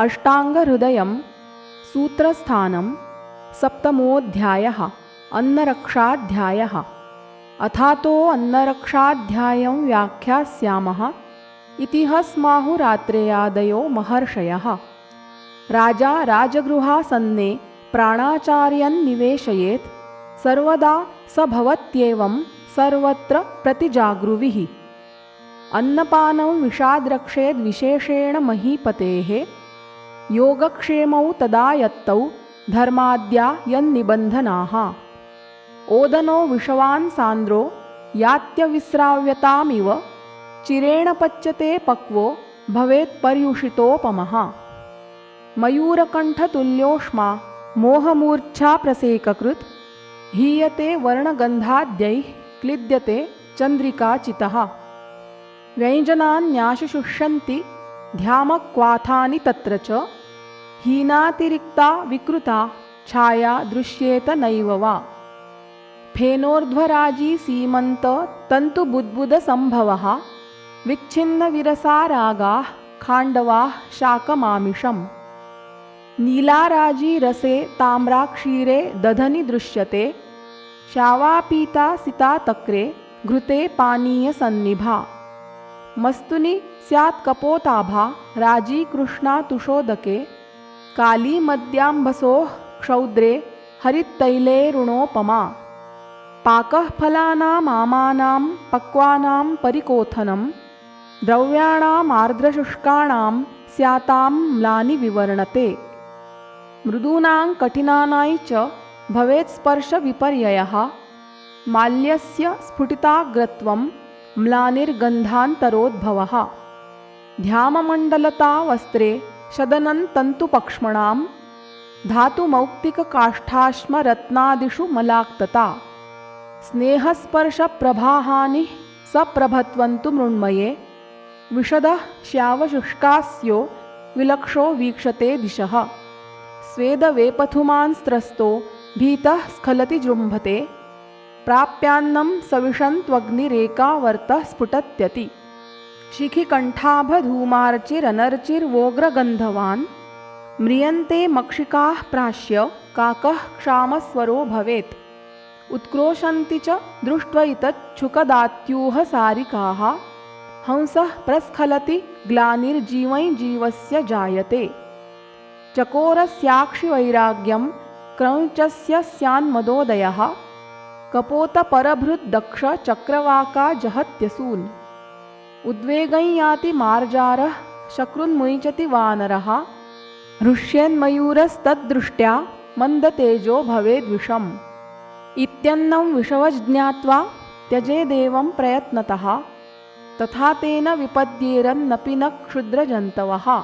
अष्टाङ्गहृदयं सूत्रस्थानं सप्तमोऽध्यायः अन्नरक्षाध्यायः। अथातो अन्नरक्षाध्यायं व्याख्यास्यामः इति हस्माहुरात्रेयादयो महर्षयः। राजा राजगृहासन्ने प्राणाचार्यन् निवेशयेत् सर्वदा स भवत्येवं सर्वत्र प्रतिजागृविः। अन्नपानं विषाद्रक्षेद् विशेषेण महीपतेः योगक्षेमौ तदा यत्तौ धर्माद्या यन्निबन्धनाः। ओदनो विषवान् सान्द्रो यात्यविस्राव्यतामिव चिरेण पच्यते पक्वो भवेत् पर्युषितोपमः। मयूरकण्ठतुल्योष्मा मोहमूर्च्छा प्रसेककृत् हीयते वर्णगन्धाद्यैः क्लिद्यते चन्द्रिकाचितः। व्यञ्जनान्याशुषुष्यन्ति ध्यामक्वाथानि तत्र च हीनातिरिक्ता विकृता छाया दृश्येत नैव वा। फेनोर्ध्वराजी सीमन्त तन्तुबुद्बुदसम्भवः विच्छिन्नविरसारागाः खाण्डवाः शाकमामिषम्। नीलाराजी रसे ताम्राक्षीरे दधनि दृश्यते शावापीता सिता तक्रे घृते पानीयसन्निभा। मस्तुनि स्यात् कपोताभा राजी कृष्णा तुषोदके काली मद्याम्भसोः क्षौद्रे हरितैलेरुणोपमा। पाकः फलानामामानां पक्वानां परिकोथनं द्रव्याणाम् आर्द्रशुष्काणां स्यातां म्लानि विवर्णते। मृदूनां कठिनानां च भवेत् स्पर्शविपर्ययः माल्यस्य स्फुटिताग्रत्वं म्लानिर्गन्धान्तरोद्भवः। ध्याममण्डलता वस्त्रे शदनं तन्तुपक्ष्मणां धातुमौक्तिककाष्ठाश्मरत्नादिषु मलाक्तता। स्नेहस्पर्शप्रभाहानिः सप्रभत्वन्तु मृण्मये विशदः श्यावशुष्कास्यो विलक्षो वीक्षते दिशः। स्वेदवेपथुमांस्त्रस्तो भीतः स्खलति जृम्भते प्राप्यान्नं सविशन्त्वग्निरेकावर्तः स्फुटत्यति। शिखिकण्ठाभधूमार्चिरनर्चिर्वोग्रगन्धवान् म्रियन्ते मक्षिकाः प्राश्य काकः क्षामस्वरो भवेत्। उत्क्रोशन्ति च दृष्ट्वैतच्छुकदात्यूह सारिकाः हंसः प्रस्खलति ग्लानिर्जीवैर्जीवस्य जायते। चकोरस्याक्षिवैराग्यं क्रौञ्चस्य स्यान्मदोदयः कपोतपरभृद्दक्ष चक्रवाका जहत्यसून्। उद्वेगं याति मार्जारः शकृन्मुञ्चति वानरः हृष्यन्मयूरस्तद्दृष्ट्या मन्दतेजो भवेद्विषम्। इत्यन्नं विषवज्ज्ञात्वा त्यजेदेवं प्रयत्नतः तथा तेन विपद्येरन्नपि न क्षुद्रजन्तवः।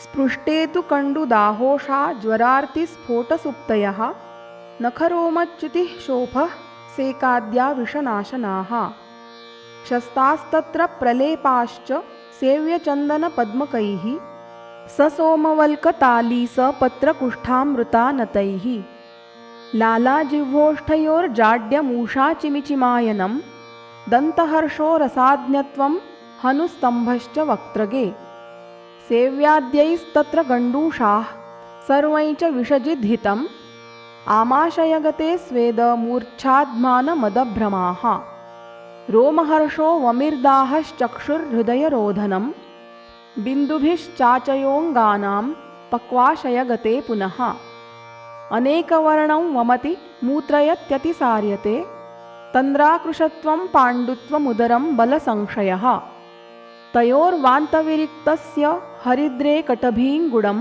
स्पृष्टे तु कण्डुदाहोषा ज्वरार्तिस्फोटसुप्तयः नखरोमच्युतिः शोभः सेकाद्या विषनाशनाः। शस्तास्तत्र प्रलेपाश्च सेव्यचन्दनपद्मकैः ससोमवल्कतालीसपत्रकुष्ठामृतानतैः। लालाजिह्वोष्ठयोर्जाड्यमूषाचिमिचिमायनं दन्तहर्षो रसाज्ञत्वं हनुस्तम्भश्च वक्त्रगे। सेव्याद्यैस्तत्र गण्डूषाः सर्वैः च विषजिद्हितम् आमाशयगते स्वेदमूर्च्छाद्मानमदभ्रमाः। रोमहर्षो वमिर्दाहश्चक्षुर्हृदयरोधनं बिन्दुभिश्चाचयोऽङ्गानां पक्वाशयगते पुनः। अनेकवर्णं वमति मूत्रयत्यतिसार्यते तन्द्राकृशत्वं पाण्डुत्वमुदरं बलसंशयः। तयोर्वान्तविरिक्तस्य हरिद्रे कटभीङ्गुडं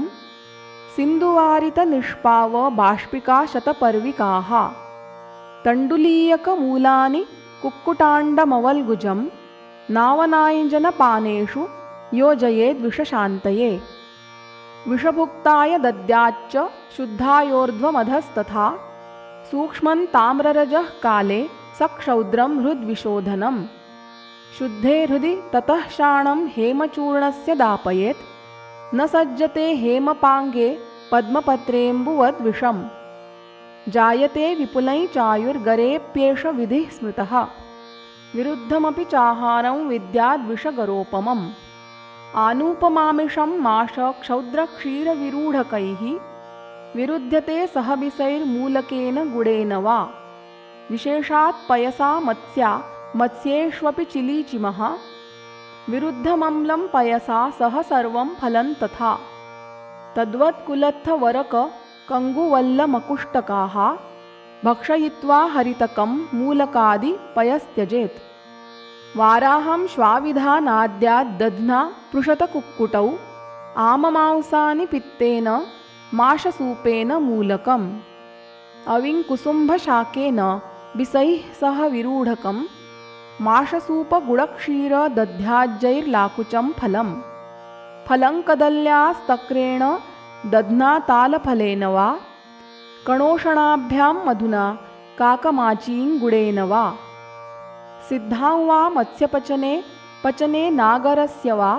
सिन्धुवारितनिष्पाव बाष्पिका शतपर्विकाः। तण्डुलीयकमूलानि कुक्कुटाण्डमवल्गुजं नावनाञ्जनपानेषु योजयेद्विषशान्तये। विषभुक्ताय दद्याच्च शुद्धायोर्ध्वमधस्तथा सूक्ष्मं ताम्ररजः काले सक्षौद्रं हृद्विशोधनम्। शुद्धे हृदि ततः शाणं हेमचूर्णस्य दापयेत् न सज्जते हेमपाङ्गे पद्मपत्रेऽम्बुवद्विषम्। जायते विपुलै चायुर्गरेऽप्येष विधिः स्मृतः विरुद्धमपि चाहारं विद्याद्विषगरोपमम्। आनुपमामिषं माश क्षौद्रक्षीरविरूढकैः विरुध्यते सहबिसैर्मूलकेन गुडेन वा विशेषात् पयसा मत्स्या मत्स्येष्वपि चिलीचिमः विरुद्धमम्लं पयसा सह सर्वं फलं तथा तद्वत्कुलत्थवरककङ्गुवल्लमकुष्टकाः भक्षयित्वा हरितकं मूलकादि पयस्त्यजेत् वाराहं श्वाविधानाद्याद्दध्ना पृषतकुक्कुटौ आममांसानि पित्तेन माशसूपेन मूलकम् अविङ्कुसुम्भशाकेन बिसैः सह विरूढकं माशसूपगुडक्षीरदध्याज्यैर्लाकुचं फलं कदल्यास्तक्रेण दध्ना तालफलेन वा कणोषणाभ्यां मधुना काकमाचीं गुडेन वा सिद्धां वा मत्स्यपचने पचने नागरस्य वा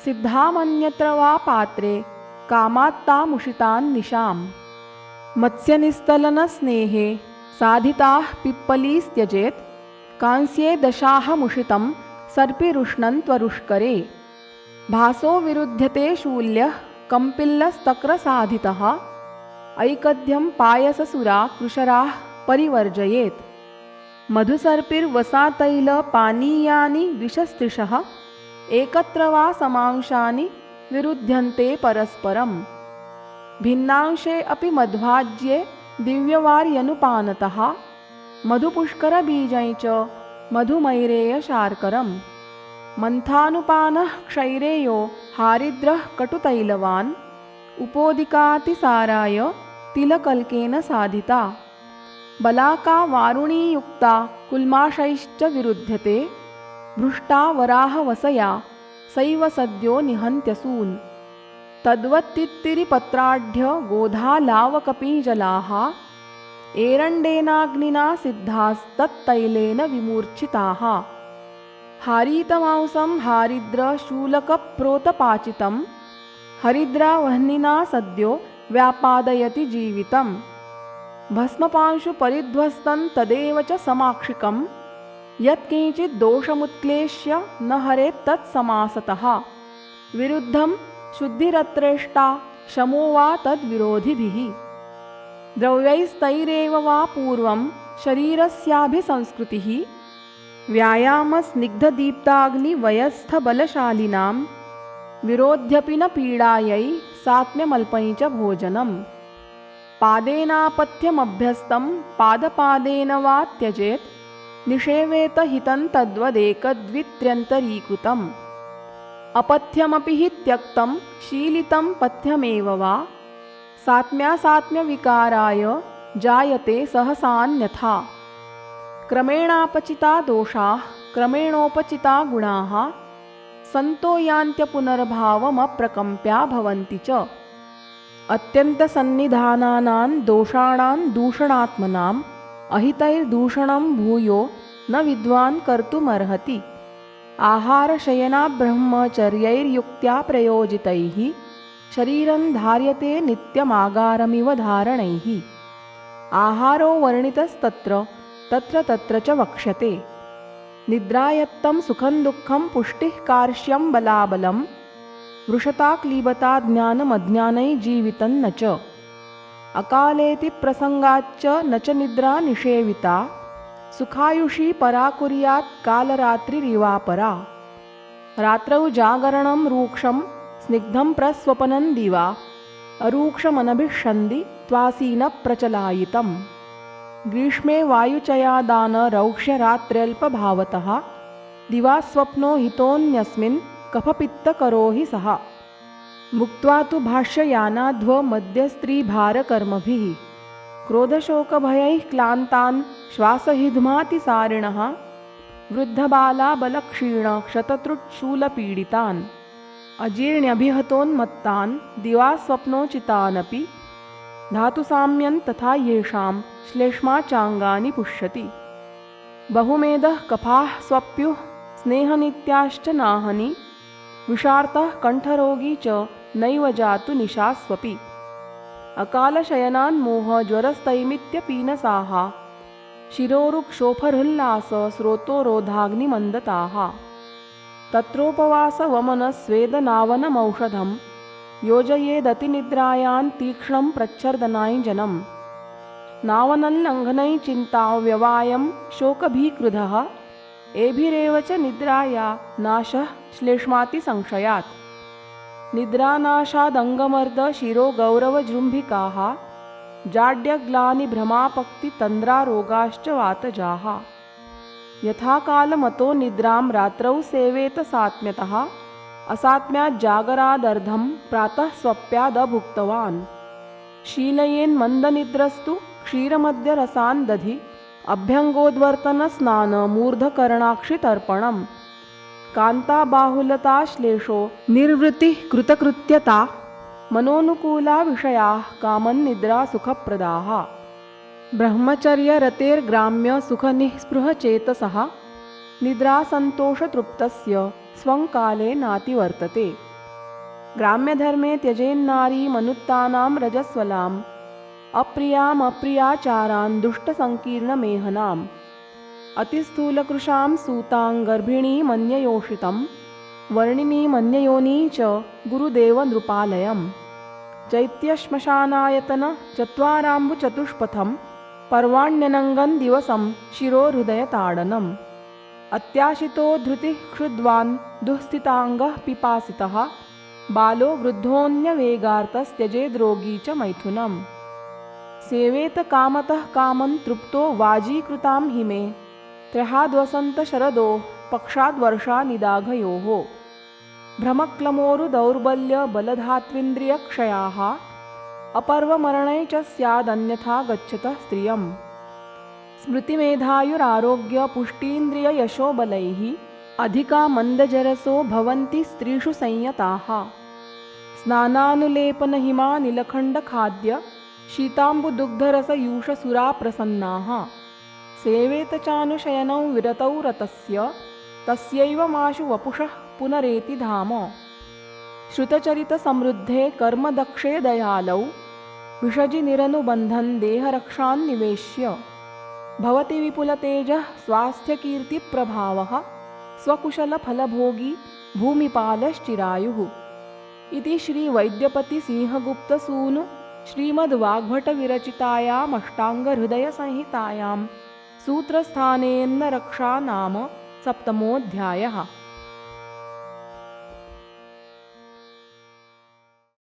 सिद्धामन्यत्र वा पात्रे कामात्तामुषितान् निशाम् मत्स्यनिस्तलनस्नेहे साधिताः पिप्पलीस्त्यजेत् कांस्ये दशाहमुषितं सर्पिरुष्णं त्वरुष्करे भासो विरुध्यते शूल्यः कम्पिल्लस्तक्रसाधितः ऐकध्यं पायससुरा कृशराः परिवर्जयेत् मधुसर्पिर्वसातैलपानीयानि द्विषस्त्रिशः एकत्र वा समांशानि विरुध्यन्ते परस्परम् भिन्नांशे अपि मध्वाज्ये दिव्यवार्यनुपानतः मधुपुष्करबीजै च मधुमैरेयशार्करम् मन्थानुपानः क्षैरेयो हारिद्रः कटुतैलवान् उपोदिकातिसाराय तिलकल्केन साधिता बलाका वारुणीयुक्ता कुल्माषैश्च विरुध्यते भृष्टा वराहवसया सैव सद्यो निहन्त्यसून् तद्वत्तित्तिरिपत्राढ्य गोधालावकपीजलाः एरण्डेनाग्निना सिद्धास्तत्तैलेन विमूर्छिताः हारीतमांसं हारिद्रशूलकप्रोतपाचितं हरिद्रावह्निना सद्यो व्यापादयति जीवितम् भस्मपांशु परिध्वस्तं तदेव च समाक्षिकं यत्किञ्चिद्दोषमुत्क्लेश्य न हरेत् तत्समासतः विरुद्धं शुद्धिरत्रेष्टा शमो वा तद्विरोधिभिः द्रव्यैस्तैरेव वा पूर्वं शरीरस्याभिसंस्कृतिः व्यायामस्निग्धदीप्ताग्निवयस्थबलशालिनां विरोध्यपि न पीडायै सात्म्यमल्पै च भोजनम् पादेनापथ्यमभ्यस्तं पादपादेन वा त्यजेत् निषेवेत हितं तद्वदेकद्वित्र्यन्तरीकृतम् अपथ्यमपि हि त्यक्तं शीलितं पथ्यमेव वा सात्म्यासात्म्यविकाराय जायते सहसान्यथा क्रमेणापचिता दोषाः क्रमेणोपचिता गुणाः सन्तो यान्त्यपुनर्भावमप्रकम्प्या भवन्ति च अत्यन्तसन्निधानानां दोषाणां दूषणात्मनाम् अहितैर्दूषणं भूयो न विद्वान् कर्तुमर्हति आहारशयनाब्रह्मचर्यैर्युक्त्या प्रयोजितैः शरीरं धार्यते नित्यमागारमिव धारणैः आहारो वर्णितस्तत्र तत्र तत्र च वक्ष्यते निद्रायत्तं सुखं दुःखं पुष्टिः कार्श्यं बलाबलं वृषता क्लीबता ज्ञानमज्ञानै जीवितं न च अकालेति प्रसंगाच्च न च निद्रा निषेविता सुखायुषी परा कुर्यात् कालरात्रिरिवापरा रात्रौ जागरणं रूक्षं स्निग्धं प्रस्वपनं दिवा अरूक्षमनभिषन्धि त्वासीन प्रचलायितम् ग्रीष्मे वायुचयादानरौक्ष्यरात्र्यल्पभावतः दिवा स्वप्नो हितोऽन्यस्मिन् कफपित्तकरो हि सः मुक्त्वा तु भाष्ययानाध्वमध्यस्त्रीभारकर्मभिः क्रोधशोकभयैः क्लान्तान् श्वासहिध्मातिसारिणः वृद्धबालाबलक्षीणक्षततृट्शूलपीडितान् अजीर्ण्यभिहतोन्मत्तान् दिवा स्वप्नोचितानपि धातुसाम्यं तथा येषां श्लेष्माचाङ्गानि पुष्यति बहुमेधः कफाः स्वप्युः स्नेहनित्याश्च नाहनि विषार्तः कण्ठरोगी च नैव जातु निशास्वपि अकालशयनान्मोहज्वरस्तैमित्यपीनसाः शिरोरुक्षोभहृल्लास स्रोतोरोधाग्निमन्दताः तत्रोपवासवमनस्वेदनावनमौषधं योजयेदतिनिद्रायान् तीक्ष्णं प्रच्छर्दनाञ्जनं नावनल्लङ्घनैचिन्ताव्यवायं शोकभीकृधः एभिरेव च निद्राया नाशः श्लेष्मातिसंशयात् निद्रानाशादङ्गमर्दशिरोगौरवजृम्भिकाः जाड्यग्लानिभ्रमापक्तितन्द्रारोगाश्च वातजाः यथा कालमतो निद्रां रात्रौ सेवेत सात्म्यतः असात्म्याज्जागरादर्धं प्रातः स्वप्यादभुक्तवान् शीलयेन्मन्दनिद्रस्तु क्षीरमद्यरसान् दधि अभ्यङ्गोद्वर्तनस्नानमूर्धकर्णाक्षितर्पणम् कान्ताबाहुलताश्लेषो निर्वृत्तिः कृतकृत्यता मनोनुकूला विषयाः कामन्निद्रा सुखप्रदाः ब्रह्मचर्यरतेर्ग्राम्यसुखनिःस्पृहचेतसः निद्रासन्तोषतृप्तस्य स्वं काले नातिवर्तते ग्राम्यधर्मे त्यजेन्नारी मनुत्तानां रजस्वलाम् अप्रियाचारान् दुष्टसङ्कीर्णमेहनाम् अतिस्थूलकृशां सूतां गर्भिणीमन्ययोषितं वर्णिनीमन्ययोनी च गुरुदेवनृपालयम् चैत्यश्मशानायतन चत्वाराम्बुचतुष्पथं पर्वाण्यनङ्गन् दिवसं शिरोहृदयताडनम् अत्याशितो धृतिः क्षुद्वान् दुःस्थिताङ्गः पिपासितः बालो वृद्धोऽन्यवेगार्तस्त्यजेद्रोगी च मैथुनम् सेवेत कामतः कामं तृप्तो वाजीकृतां हिमे त्रहाद्वसन्तशरदोः पक्षाद्वर्षानिदाघयोः भ्रमक्लमोरुदौर्बल्यबलधात्विन्द्रियक्षयाः अपर्वमरणै च स्यादन्यथा गच्छतः स्त्रियम् स्मृतिमेधायुरारोग्यपुष्टीन्द्रिययशोबलैः अधिका मन्दजरसो भवन्ति स्त्रीषु संयताः स्नानानुलेपनहिमानिलखण्डखाद्य शीताम्बुदुग्धरसयूषसुराप्रसन्नाः सेवेत चानुशयनौ विरतौ रतस्य तस्यैव माशु वपुषः पुनरेति धाम श्रुतचरितसमृद्धे कर्मदक्षे दयालौ विषजिनिरनुबन्धन् देहरक्षान्निवेश्य भवति विपुलतेजः स्वास्थ्यकीर्तिप्रभावः स्वकुशलफलभोगी भूमिपालश्चिरायुः इति श्रीवैद्यपतिसिंहगुप्तसूनु श्रीमद्वाग्भटविरचितायामष्टाङ्गहृदयसंहितायां सूत्रस्थानेऽन्नरक्षा नाम 7मोऽध्यायः।